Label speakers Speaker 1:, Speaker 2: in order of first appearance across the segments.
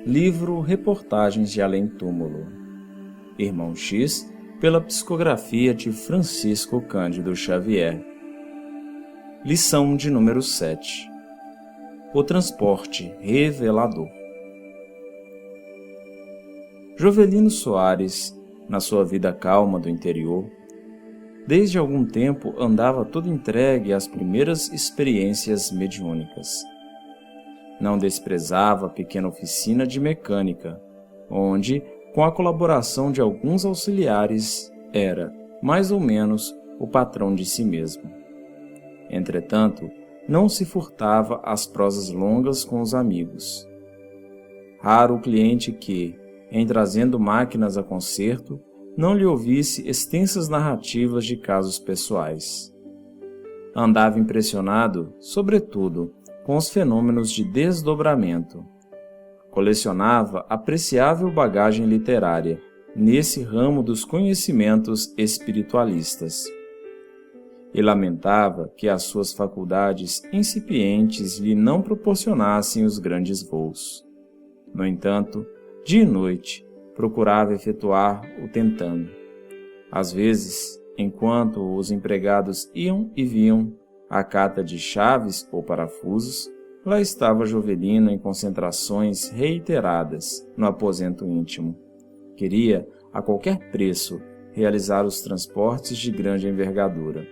Speaker 1: Livro Reportagens de Além-Túmulo. Irmão X, pela psicografia de Francisco Cândido Xavier. Lição de número 7. O transporte revelador. Jovelino Soares, na sua vida calma do interior, desde algum tempo andava todo entregue às primeiras experiências mediúnicas. Não desprezava a pequena oficina de mecânica, onde, com a colaboração de alguns auxiliares, era, mais ou menos, o patrão de si mesmo. Entretanto, não se furtava às prosas longas com os amigos. Raro o cliente que, em trazendo máquinas a conserto, não lhe ouvisse extensas narrativas de casos pessoais. Andava impressionado, sobretudo, com os fenômenos de desdobramento. Colecionava apreciável bagagem literária nesse ramo dos conhecimentos espiritualistas. E lamentava que as suas faculdades incipientes lhe não proporcionassem os grandes voos. No entanto, dia e noite, procurava efetuar o tentame. Às vezes, enquanto os empregados iam e vinham à cata de chaves ou parafusos, lá estava Jovelino em concentrações reiteradas no aposento íntimo. Queria, a qualquer preço, realizar os transportes de grande envergadura.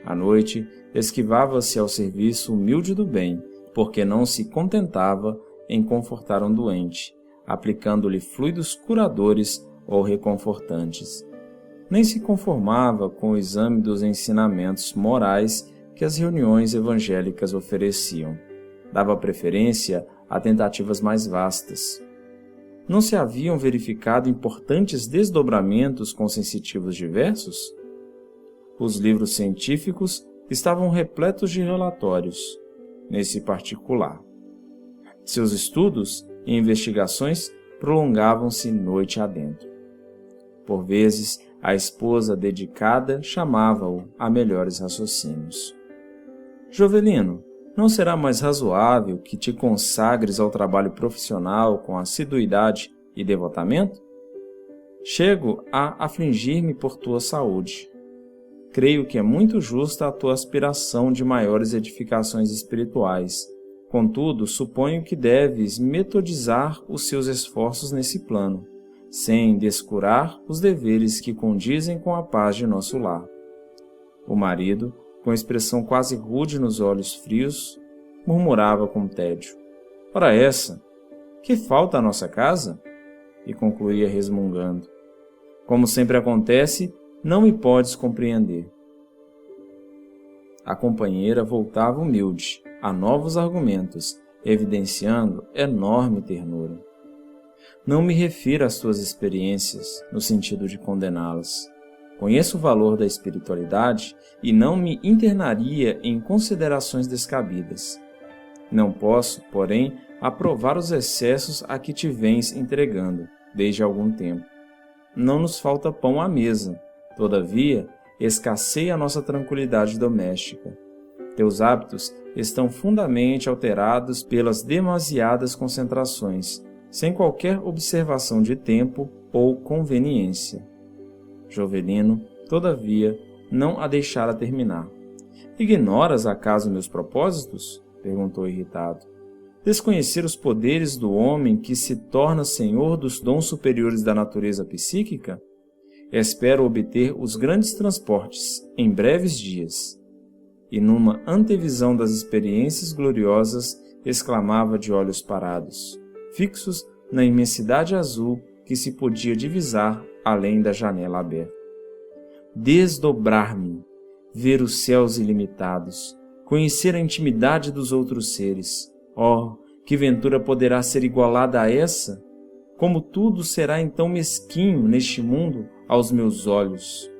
Speaker 1: À noite, esquivava-se ao serviço humilde do bem, porque não se contentava em confortar um doente, aplicando-lhe fluidos curadores ou reconfortantes. Nem se conformava com o exame dos ensinamentos morais que as reuniões evangélicas ofereciam. Dava preferência a tentativas mais vastas. Não se haviam verificado importantes desdobramentos com sensitivos diversos? Os livros científicos estavam repletos de relatórios, nesse particular. Seus estudos e investigações prolongavam-se noite adentro. Por vezes, a esposa dedicada chamava-o a melhores raciocínios. Jovelino, não será mais razoável que te consagres ao trabalho profissional com assiduidade e devotamento? Chego a afligir-me por tua saúde. Creio que é muito justa a tua aspiração de maiores edificações espirituais. Contudo, suponho que deves metodizar os seus esforços nesse plano, sem descurar os deveres que condizem com a paz de nosso lar. O marido, com expressão quase rude nos olhos frios, murmurava com tédio: "Ora essa, que falta à nossa casa?" E concluía resmungando: "Como sempre acontece, não me podes compreender." A companheira voltava humilde, a novos argumentos, evidenciando enorme ternura. "Não me refiro às tuas experiências, no sentido de condená-las. Conheço o valor da espiritualidade e não me internaria em considerações descabidas. Não posso, porém, aprovar os excessos a que te vens entregando, desde algum tempo. Não nos falta pão à mesa, todavia, escasseia a nossa tranquilidade doméstica. Teus hábitos estão fundamentalmente alterados pelas demasiadas concentrações, sem qualquer observação de tempo ou conveniência." Jovelino, todavia, não a deixara terminar. "Ignoras acaso meus propósitos?" perguntou irritado. "Desconhecer os poderes do homem que se torna senhor dos dons superiores da natureza psíquica? Espero obter os grandes transportes em breves dias." E numa antevisão das experiências gloriosas, exclamava de olhos parados, fixos na imensidade azul que se podia divisar além da janela aberta: "Desdobrar-me, ver os céus ilimitados, conhecer a intimidade dos outros seres. Oh, que ventura poderá ser igualada a essa? Como tudo será então mesquinho neste mundo aos meus olhos."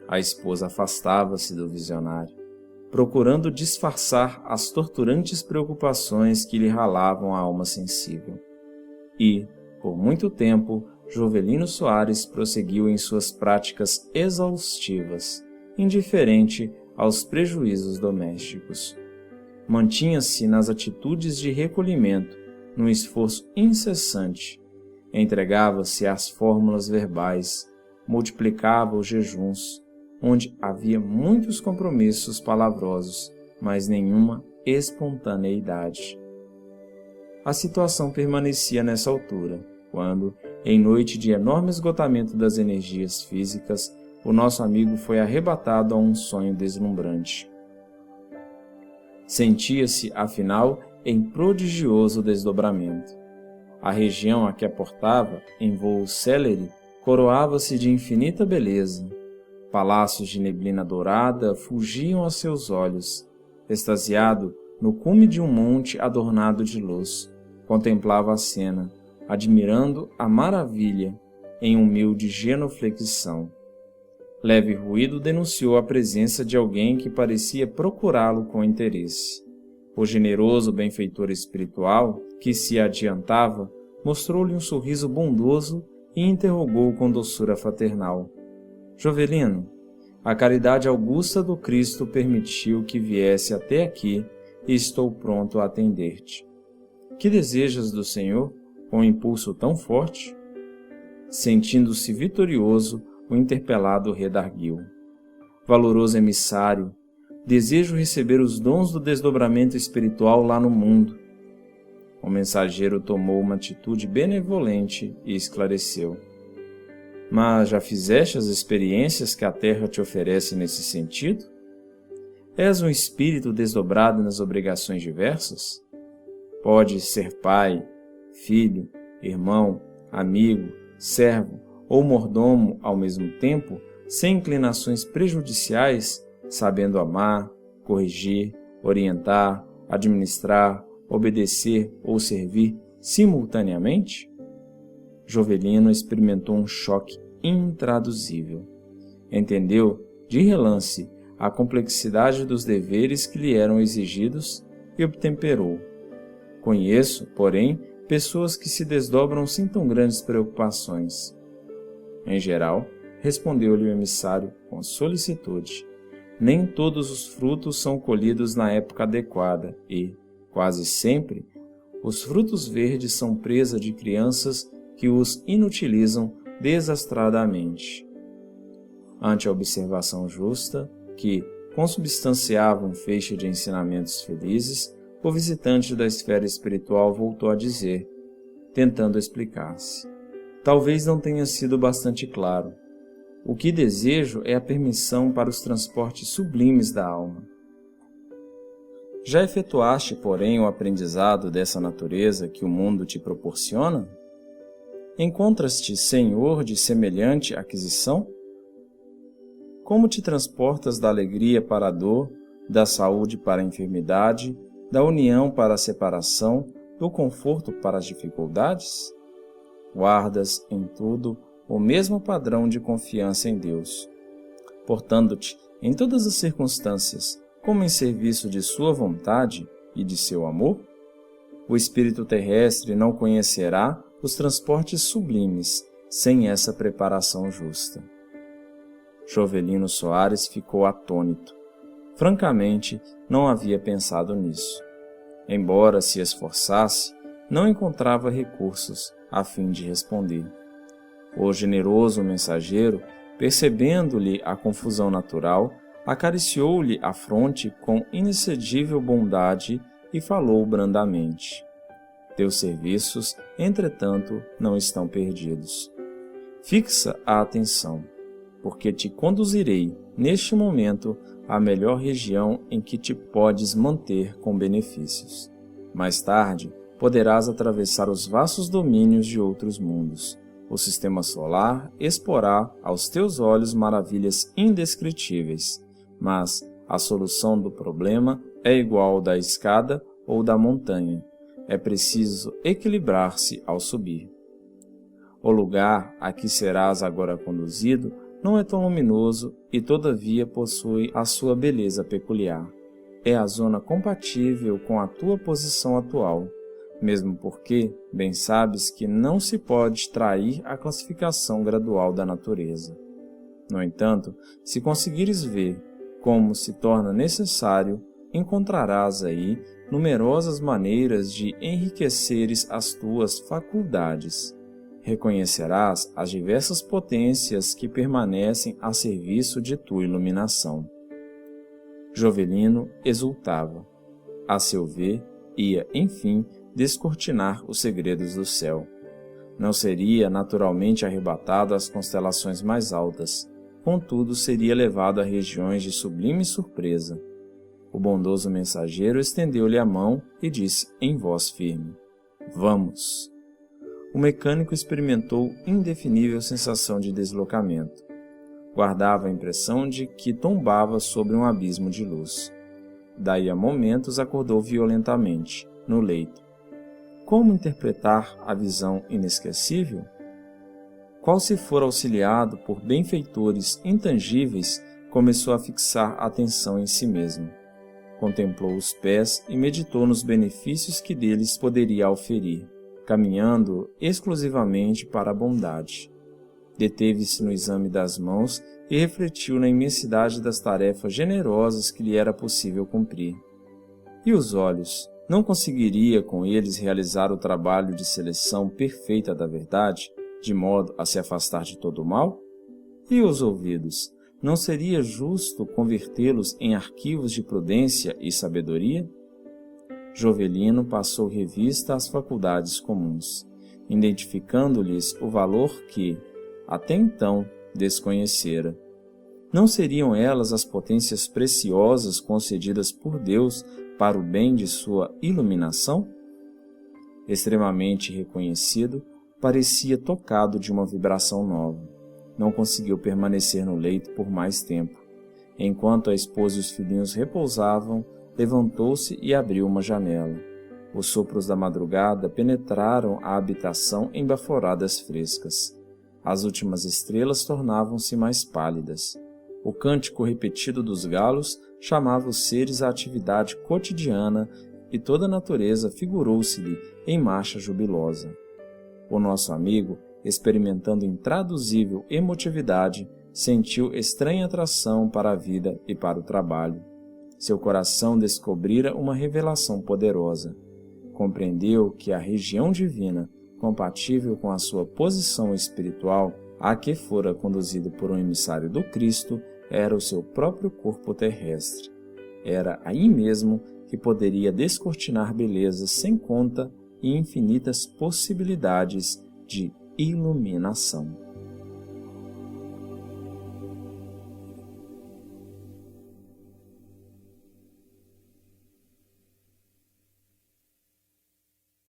Speaker 1: A esposa afastava-se do visionário, procurando disfarçar as torturantes preocupações que lhe ralavam a alma sensível. E, por muito tempo, Jovelino Soares prosseguiu em suas práticas exaustivas, indiferente aos prejuízos domésticos. Mantinha-se nas atitudes de recolhimento, num esforço incessante, entregava-se às fórmulas verbais, multiplicava os jejuns, onde havia muitos compromissos palavrosos, mas nenhuma espontaneidade. A situação permanecia nessa altura, quando, em noite de enorme esgotamento das energias físicas, o nosso amigo foi arrebatado a um sonho deslumbrante. Sentia-se, afinal, em prodigioso desdobramento. A região a que aportava, em voo célere, coroava-se de infinita beleza. Palácios de neblina dourada fugiam a seus olhos. Extasiado, no cume de um monte adornado de luz, contemplava a cena, admirando a maravilha em humilde genuflexão. Leve ruído denunciou a presença de alguém que parecia procurá-lo com interesse. O generoso benfeitor espiritual, que se adiantava, mostrou-lhe um sorriso bondoso e interrogou com doçura fraternal: Jovelino, a caridade augusta do Cristo permitiu que viesse até aqui e estou pronto a atender-te. Que desejas do Senhor com um impulso tão forte? Sentindo-se vitorioso, o interpelado redarguiu: Valoroso emissário, desejo receber os dons do desdobramento espiritual lá no mundo. O mensageiro tomou uma atitude benevolente e esclareceu: Mas já fizeste as experiências que a terra te oferece nesse sentido? És um espírito desdobrado nas obrigações diversas? Podes ser pai, filho, irmão, amigo, servo ou mordomo ao mesmo tempo, sem inclinações prejudiciais, sabendo amar, corrigir, orientar, administrar, obedecer ou servir simultaneamente? Jovelino experimentou um choque intraduzível. Entendeu, de relance, a complexidade dos deveres que lhe eram exigidos e obtemperou. Conheço, porém, pessoas que se desdobram sem tão grandes preocupações. Em geral, respondeu-lhe o emissário com solicitude, nem todos os frutos são colhidos na época adequada e, quase sempre, os frutos verdes são presa de crianças que os inutilizam desastradamente. Ante a observação justa, que consubstanciava um feixe de ensinamentos felizes, o visitante da esfera espiritual voltou a dizer, tentando explicar-se: Talvez não tenha sido bastante claro. O que desejo é a permissão para os transportes sublimes da alma. Já efetuaste, porém, o aprendizado dessa natureza que o mundo te proporciona? Encontras-te senhor de semelhante aquisição? Como te transportas da alegria para a dor, da saúde para a enfermidade, da união para a separação, do conforto para as dificuldades? Guardas, em tudo, o mesmo padrão de confiança em Deus, portando-te, em todas as circunstâncias, como em serviço de sua vontade e de seu amor? O espírito terrestre não conhecerá os transportes sublimes sem essa preparação justa. Jovelino Soares ficou atônito. Francamente, não havia pensado nisso. Embora se esforçasse, não encontrava recursos a fim de responder. O generoso mensageiro, percebendo-lhe a confusão natural, acariciou-lhe a fronte com inexcedível bondade e falou brandamente: Teus serviços, entretanto, não estão perdidos. Fixa a atenção, porque te conduzirei, neste momento, à melhor região em que te podes manter com benefícios. Mais tarde, poderás atravessar os vastos domínios de outros mundos. O sistema solar exporá aos teus olhos maravilhas indescritíveis, mas a solução do problema é igual ao da escada ou da montanha. É preciso equilibrar-se ao subir. O lugar a que serás agora conduzido não é tão luminoso e, todavia, possui a sua beleza peculiar. É a zona compatível com a tua posição atual, mesmo porque bem sabes que não se pode trair a classificação gradual da natureza. No entanto, se conseguires ver como se torna necessário, encontrarás aí numerosas maneiras de enriqueceres as tuas faculdades. Reconhecerás as diversas potências que permanecem a serviço de tua iluminação. Jovelino exultava. A seu ver, ia, enfim, descortinar os segredos do céu. Não seria naturalmente arrebatado às constelações mais altas, contudo seria levado a regiões de sublime surpresa. O bondoso mensageiro estendeu-lhe a mão e disse em voz firme: Vamos! O mecânico experimentou indefinível sensação de deslocamento. Guardava a impressão de que tombava sobre um abismo de luz. Daí a momentos acordou violentamente, no leito. Como interpretar a visão inesquecível? Qual se for auxiliado por benfeitores intangíveis, começou a fixar a atenção em si mesmo. Contemplou os pés e meditou nos benefícios que deles poderia auferir, caminhando exclusivamente para a bondade. Deteve-se no exame das mãos e refletiu na imensidade das tarefas generosas que lhe era possível cumprir. E os olhos? Não conseguiria com eles realizar o trabalho de seleção perfeita da verdade, de modo a se afastar de todo o mal? E os ouvidos? Não seria justo convertê-los em arquivos de prudência e sabedoria? Jovelino passou revista às faculdades comuns, identificando-lhes o valor que, até então, desconhecera. Não seriam elas as potências preciosas concedidas por Deus para o bem de sua iluminação? Extremamente reconhecido, parecia tocado de uma vibração nova. Não conseguiu permanecer no leito por mais tempo. Enquanto a esposa e os filhinhos repousavam, levantou-se e abriu uma janela. Os sopros da madrugada penetraram a habitação em baforadas frescas. As últimas estrelas tornavam-se mais pálidas. O cântico repetido dos galos chamava os seres à atividade cotidiana e toda a natureza figurou-se-lhe em marcha jubilosa. O nosso amigo, experimentando intraduzível emotividade, sentiu estranha atração para a vida e para o trabalho. Seu coração descobrira uma revelação poderosa. Compreendeu que a região divina, compatível com a sua posição espiritual, a que fora conduzido por um emissário do Cristo, era o seu próprio corpo terrestre. Era aí mesmo que poderia descortinar belezas sem conta e infinitas possibilidades de iluminação.